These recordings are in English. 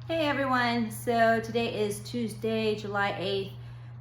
Hey everyone, so today is Tuesday, July 8th,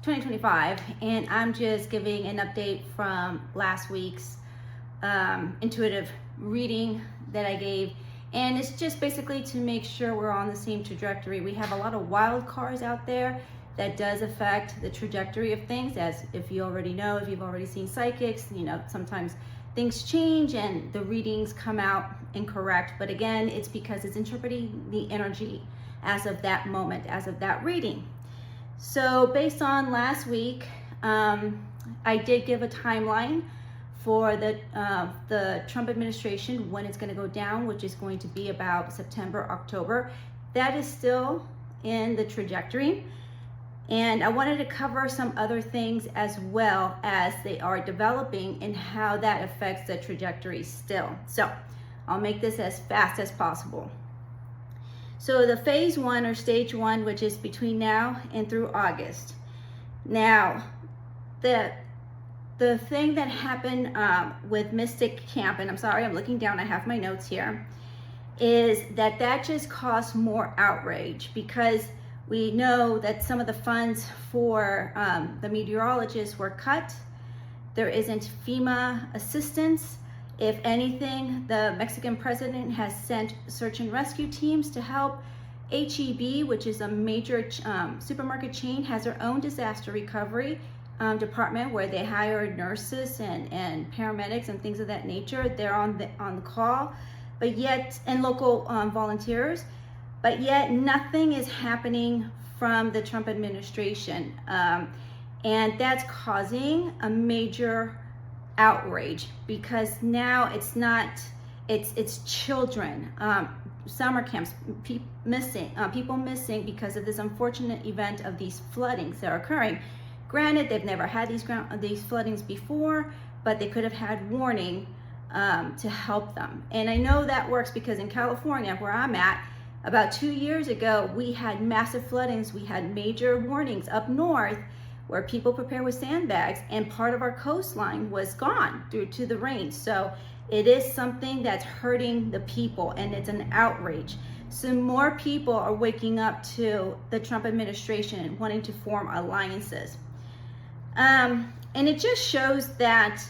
2025, and I'm just giving an update from last week's intuitive reading that I gave, and it's just basically to make sure we're on the same trajectory. We have a lot of wild cards out there that does affect the trajectory of things, as if you already know, if you've already seen psychics, you know, sometimes things change and the readings come out incorrect, but again, it's because it's interpreting the energy as of that moment, as of that reading. So based on last week, I did give a timeline for the Trump administration, when it's going to go down, which is going to be about September, October. That is still in the trajectory. And I wanted to cover some other things as well as they are developing and how that affects the trajectory still. So I'll make this as fast as possible. So the phase one or stage one, which is between now and through August. Now, the thing that happened with Mystic Camp, and I'm sorry, I'm looking down, I have my notes here, is that just caused more outrage, because we know that some of the funds for the meteorologists were cut. There isn't FEMA assistance. If anything, the Mexican president has sent search and rescue teams to help. HEB, which is a major supermarket chain, has their own disaster recovery department where they hire nurses and paramedics and things of that nature. They're on the call, but yet, and local volunteers, but yet nothing is happening from the Trump administration, and that's causing a major outrage, because now it's not, it's children, summer camps, people missing because of this unfortunate event of these floodings that are occurring. Granted, they've never had these floodings before, but they could have had warning to help them. And I know that works because in California, where I'm at, about 2 years ago, we had massive floodings. We had major warnings up north where people prepare with sandbags, and part of our coastline was gone due to the rain. So it is something that's hurting the people, and it's an outrage. So more people are waking up to the Trump administration and wanting to form alliances. And it just shows that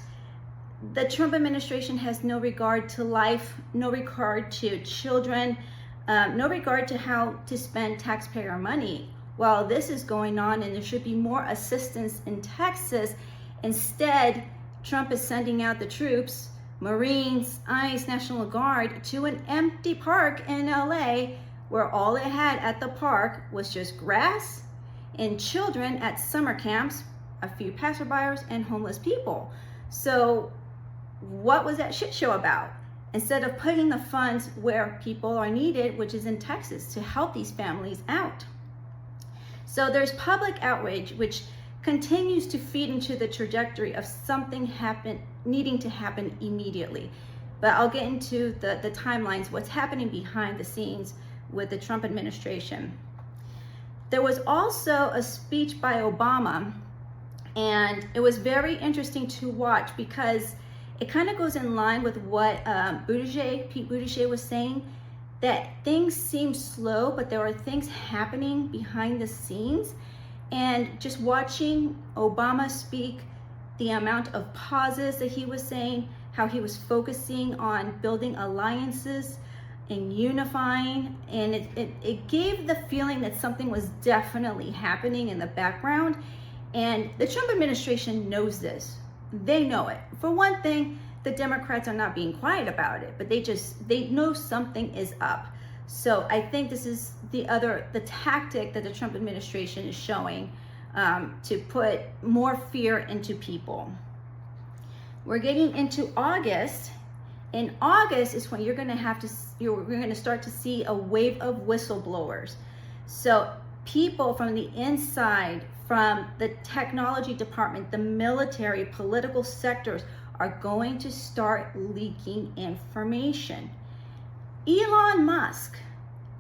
the Trump administration has no regard to life, no regard to children, no regard to how to spend taxpayer money. While this is going on and there should be more assistance in Texas, instead, Trump is sending out the troops, Marines, ICE, National Guard, to an empty park in LA, where all it had at the park was just grass and children at summer camps, a few passerbyers, and homeless people. So what was that shit show about? Instead of putting the funds where people are needed, which is in Texas, to help these families out. So there's public outrage, which continues to feed into the trajectory of something needing to happen immediately. But I'll get into the timelines, what's happening behind the scenes with the Trump administration. There was also a speech by Obama, and it was very interesting to watch because it kind of goes in line with what Pete Buttigieg was saying, that things seem slow, but there are things happening behind the scenes. And just watching Obama speak, the amount of pauses that he was saying, how he was focusing on building alliances and unifying, and it gave the feeling that something was definitely happening in the background. And the Trump administration knows this. They know it. For one thing, the Democrats are not being quiet about it, but they know something is up. So I think this is the tactic that the Trump administration is showing to put more fear into people. We're getting into August. In August is when you're going to start to see a wave of whistleblowers. So people from the inside, from the technology department, the military, political sectors, are going to start leaking information. Elon Musk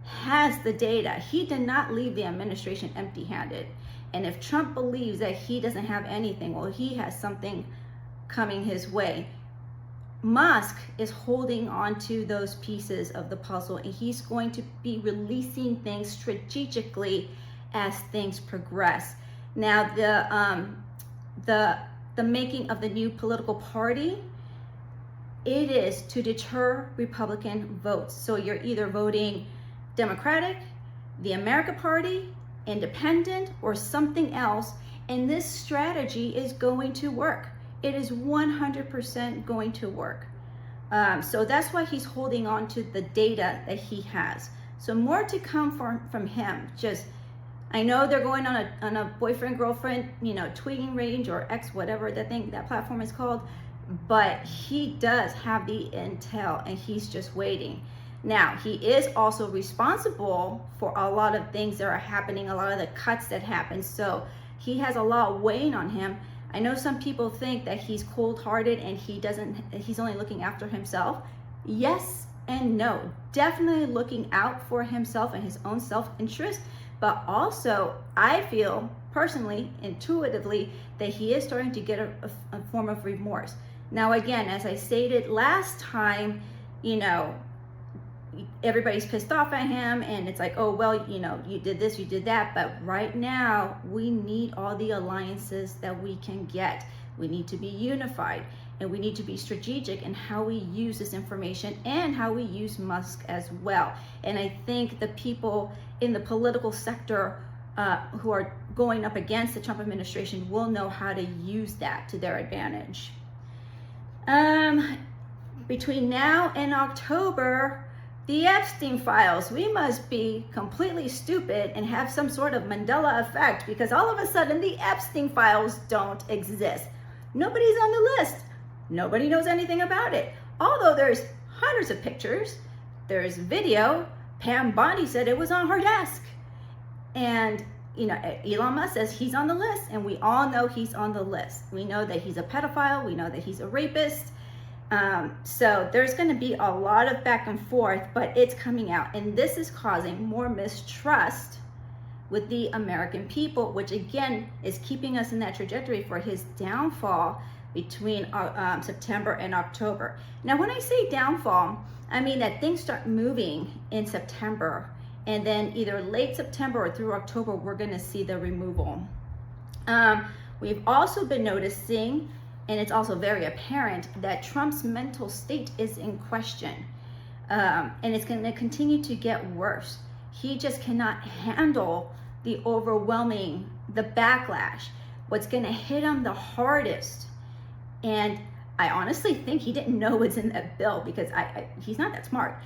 has the data. He did not leave the administration empty-handed. And if Trump believes that he doesn't have anything, well, he has something coming his way. Musk is holding on to those pieces of the puzzle, and he's going to be releasing things strategically as things progress. Now, the making of the new political party, it is to deter Republican votes. So you're either voting Democratic, the America Party, Independent, or something else, and this strategy is going to work. It is 100% going to work. So that's why he's holding on to the data that he has. So more to come from him. Just, I know they're going on a boyfriend-girlfriend, tweeting range, or X, whatever that platform is called, but he does have the intel, and he's just waiting. Now, he is also responsible for a lot of things that are happening, a lot of the cuts that happen, so he has a lot weighing on him. I know some people think that he's cold-hearted and he's only looking after himself. Yes and no. Definitely looking out for himself and his own self-interest, but also I feel personally, intuitively, that he is starting to get a form of remorse. Now, again, as I stated last time, everybody's pissed off at him, and it's like, oh, well, you did this, you did that. But right now, we need all the alliances that we can get. We need to be unified, and we need to be strategic in how we use this information and how we use Musk as well. And I think the people in the political sector who are going up against the Trump administration will know how to use that to their advantage. Between now and October, the Epstein files, we must be completely stupid and have some sort of Mandela effect, because all of a sudden the Epstein files don't exist. Nobody's on the list. Nobody knows anything about it. Although there's hundreds of pictures, there's video. Pam Bondi said it was on her desk. And Elon Musk says he's on the list, and we all know he's on the list. We know that he's a pedophile. We know that he's a rapist. So there's going to be a lot of back and forth, but it's coming out, and this is causing more mistrust with the American people, which again is keeping us in that trajectory for his downfall between September and October. Now, when I say downfall, I mean that things start moving in September, and then either late September or through October, we're going to see the removal. We've also been noticing, and it's also very apparent, that Trump's mental state is in question. And it's going to continue to get worse. He just cannot handle the backlash. What's going to hit him the hardest, and I honestly think he didn't know what's in that bill, because he's not that smart,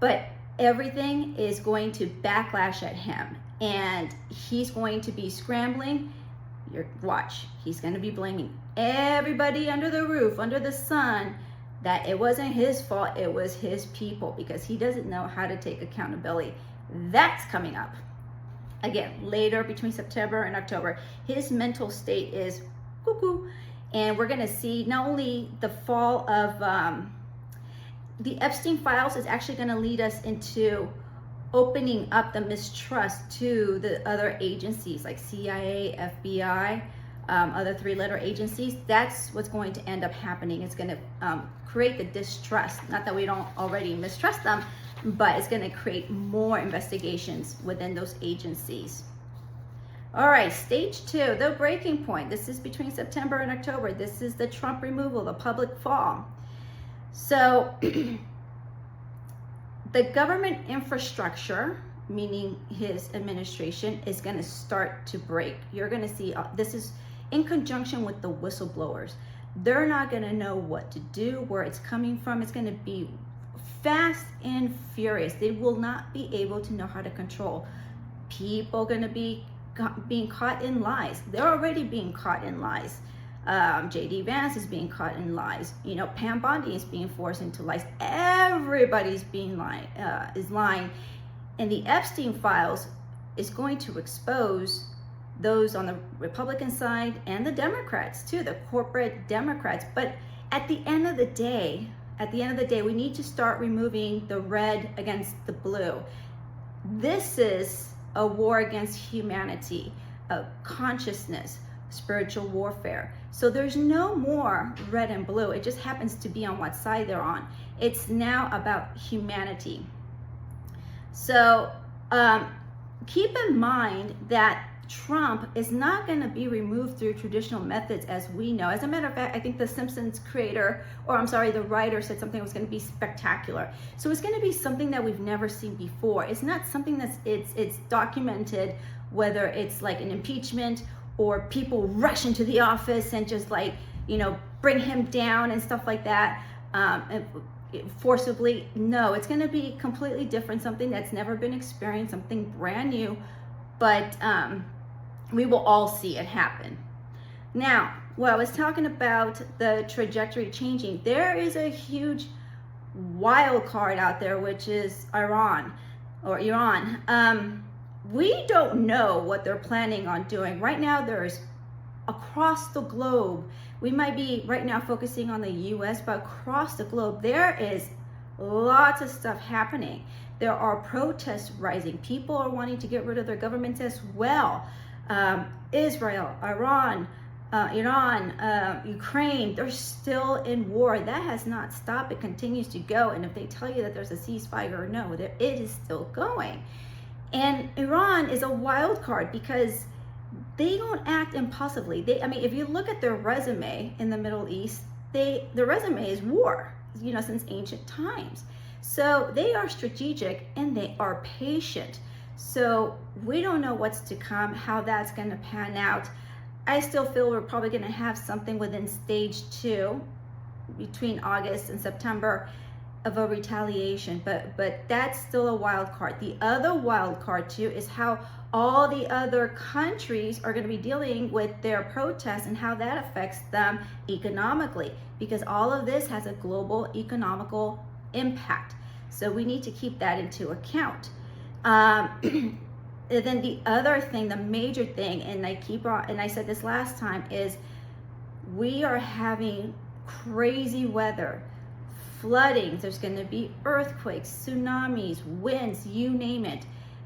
but everything is going to backlash at him, and he's going to be scrambling. Watch, he's going to be blaming everybody under the roof, under the sun, that it wasn't his fault, it was his people, because he doesn't know how to take accountability. That's coming up. Again, later between September and October, his mental state is cuckoo. And we're going to see not only the fall of the Epstein files is actually going to lead us into opening up the mistrust to the other agencies like CIA, FBI, other three-letter agencies. That's what's going to end up happening. It's going to create the distrust. Not that we don't already mistrust them, but it's going to create more investigations within those agencies. All right, stage 2, the breaking point. This is between September and October. This is the Trump removal, the public fall. So the government infrastructure, meaning his administration, is going to start to break. You're going to see, this is in conjunction with the whistleblowers. They're not going to know what to do, where it's coming from. It's going to be fast and furious. They will not be able to know how to control. People going to be being caught in lies. They're already being caught in lies. JD Vance is being caught in lies. Pam Bondi is being forced into lies. Everybody's is lying. And the Epstein files is going to expose those on the Republican side and the Democrats too, the corporate Democrats. But at the end of the day, we need to start removing the red against the blue. This is a war against humanity, consciousness, spiritual warfare. So there's no more red and blue. It just happens to be on what side they're on. It's now about humanity. So keep in mind that Trump is not going to be removed through traditional methods as we know. As a matter of fact, I think the Simpsons creator, or I'm sorry, the writer said something was going to be spectacular. So it's going to be something that we've never seen before. It's not something that's it's documented, whether it's like an impeachment or people rush into the office and just like, you know, bring him down and stuff like that. Forcibly. No, it's going to be completely different, something that's never been experienced, something brand new, but we will all see it happen. Now, when I was talking about the trajectory changing, there is a huge wild card out there, which is Iran. We don't know what they're planning on doing. Right now, there's across the globe, we might be right now focusing on the US, but across the globe, there is lots of stuff happening. There are protests rising. People are wanting to get rid of their governments as well. Israel, Iran, Iran, Ukraine, they're still in war. That has not stopped. It continues to go. And if they tell you that there's a ceasefire or no, it is still going. And Iran is a wild card because they don't act impulsively. If you look at their resume in the Middle East, their resume is war, you know, since ancient times. So they are strategic and they are patient. So we don't know what's to come, how that's going to pan out. I still feel we're probably going to have something within stage 2 between August and September of a retaliation, but that's still a wild card. The other wild card too is how all the other countries are going to be dealing with their protests and how that affects them economically, because all of this has a global economical impact. So we need to keep that into account. And then the other thing, the major thing, and I said this last time, is we are having crazy weather, flooding. There's going to be earthquakes, tsunamis, winds, you name it.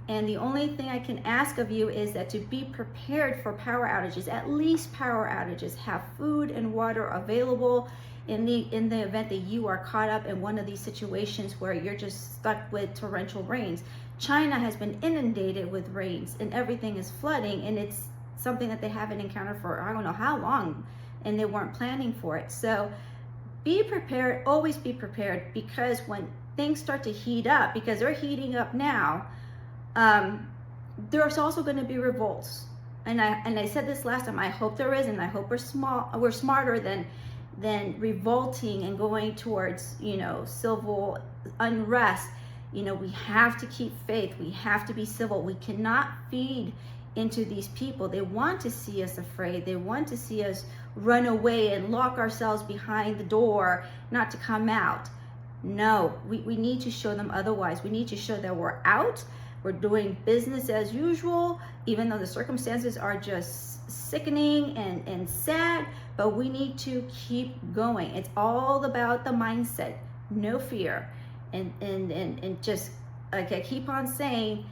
And the only thing I can ask of you is that to be prepared for power outages, at least power outages, have food and water available in the event that you are caught up in one of these situations where you're just stuck with torrential rains. China has been inundated with rains and everything is flooding, and it's something that they haven't encountered for I don't know how long, and they weren't planning for it. So be prepared, always be prepared, because when things start to heat up, because they're heating up now, there's also going to be revolts. And I said this last time, I hope there is, and I hope we're smarter than revolting and going towards, you know, civil unrest. You know, we have to keep faith. We have to be civil. We cannot feed into these people. They want to see us afraid. They want to see us run away and lock ourselves behind the door, not to come out. No, we need to show them otherwise. We need to show that we're out. We're doing business as usual, even though the circumstances are just sickening and sad, but we need to keep going. It's all about the mindset, no fear. And just like I keep on saying,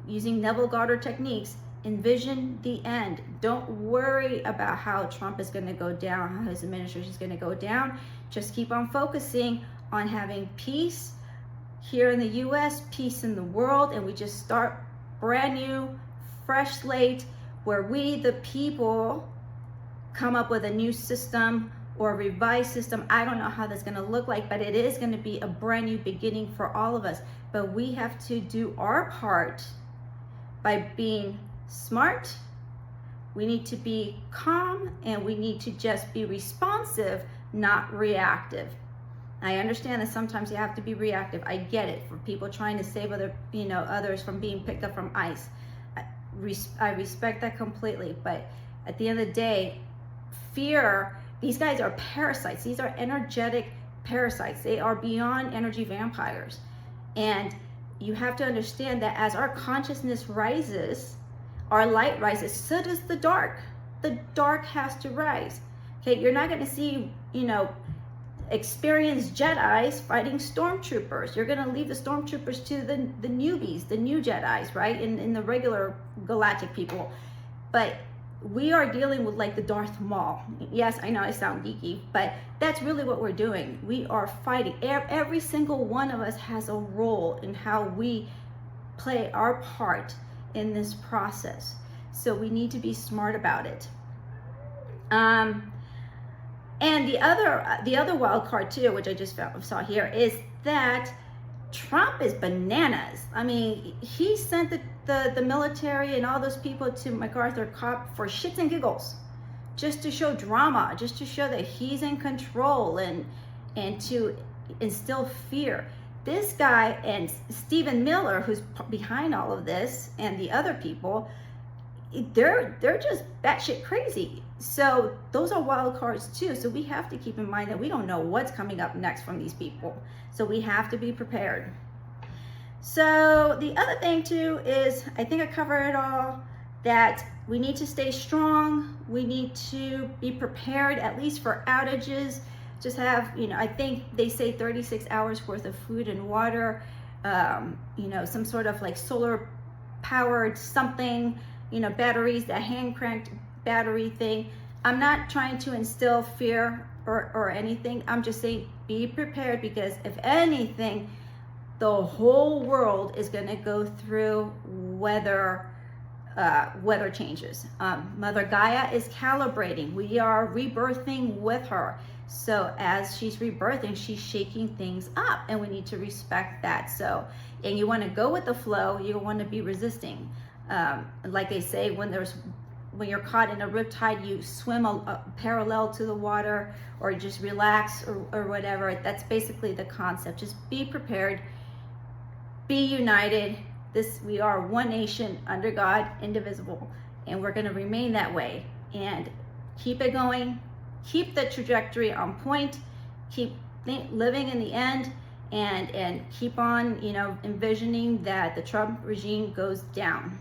using Neville Goddard techniques, envision the end. Don't worry about how Trump is going to go down, how his administration is going to go down. Just keep on focusing on having peace here in the US, peace in the world, and we just start brand new, fresh slate, where we, the people, come up with a new system or a revised system. I don't know how that's going to look like, but it is going to be a brand new beginning for all of us. But we have to do our part by being smart. We need to be calm, and we need to just be responsive, not reactive. I understand that sometimes you have to be reactive. I get it, for people trying to save others from being picked up from ICE. I respect that completely, but at the end of the day, fear, these guys are parasites. These are energetic parasites. They are beyond energy vampires. And you have to understand that as our consciousness rises, our light rises, so does the dark. The dark has to rise. Okay, you're not going to see, experienced Jedis fighting stormtroopers. You're going to leave the stormtroopers to the newbies, the new Jedis, right? In the regular galactic people. But we are dealing with like the Darth Maul. Yes, I know I sound geeky, but that's really what we're doing. We are fighting. Every single one of us has a role in how we play our part in this process. So we need to be smart about it. And the other wild card too, which I just saw here, is that Trump is bananas. I mean, he sent the military and all those people to MacArthur Cop for shits and giggles, just to show drama, just to show that he's in control and to instill fear. This guy and Stephen Miller, who's behind all of this, and the other people, they're just batshit crazy. So those are wild cards too. So we have to keep in mind that we don't know what's coming up next from these people. So we have to be prepared. So the other thing too is, I think I covered it all, that we need to stay strong. We need to be prepared, at least for outages. Just have, I think they say 36 hours worth of food and water, some sort of like solar powered something, batteries, that hand cranked battery thing. I'm not trying to instill fear or anything. I'm just saying be prepared, because if anything, the whole world is going to go through weather changes. Mother Gaia is calibrating. We are rebirthing with her. So as she's rebirthing, she's shaking things up, and we need to respect that. So, and you want to go with the flow. You don't want to be resisting. Like they say, when you're caught in a riptide, you swim parallel to the water, or just relax, or whatever. That's basically the concept. Just be prepared, be united. We are one nation under God, indivisible, and we're going to remain that way. And keep it going, keep the trajectory on point, keep living in the end, and keep on, envisioning that the Trump regime goes down.